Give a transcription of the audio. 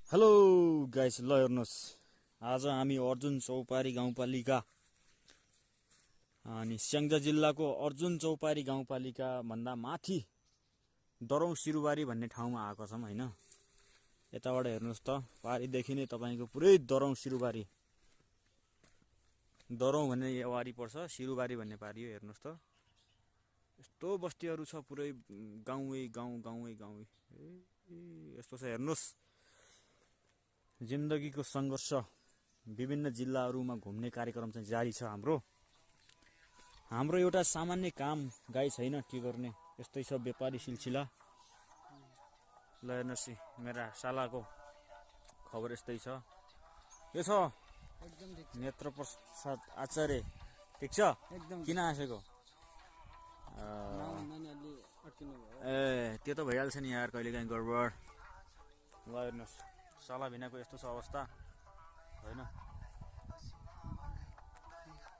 Hello guys, ल हेर्नुहोस्, आज हामी अर्जुन चौपारी गाउँपालिका अनि स्याङ्जा जिल्लाको अर्जुन चौपारी गाउँपालिका भन्दा माथि दरौं सिरुबारी भन्ने ठाउँमा आएको छौँ हैन। यताबाट हेर्नुहोस् त, पारीदेखि नै तपाईको पुरै दरौं सिरुबारी, दरौं भन्ने वारी पर्छ, सिरुबारी भन्ने पारी हो। हेर्नुहोस् त, यस्तो बस्तीहरू छ, पुरै गाउँै गाउँ गाउँै गाउँ यस्तो छ। हेर्नुहोस्, जिन्दगीको संघर्ष विभिन्न जिल्लाहरूमा घुम्ने कार्यक्रम चाहिँ जारी छ। हाम्रो एउटा सामान्य काम गाई छैन, के गर्ने, यस्तै छ व्यापारी सिलसिला। ल हेर्नुहोस्, मेरा सालाको खबर यस्तै छ। के छ एकदम ठिक छ। नेत्र प्रसाद आचार्य ठिक छ? एकदम किन हाँसेको? नानीहरूले अड्किनु भयो। ए त्यो त भइहाल्छ नि यार, कहिलेकाहीँ गडबड। ल हेर्नुहोस्, साला भिनाको यस्तो छ अवस्था होइन।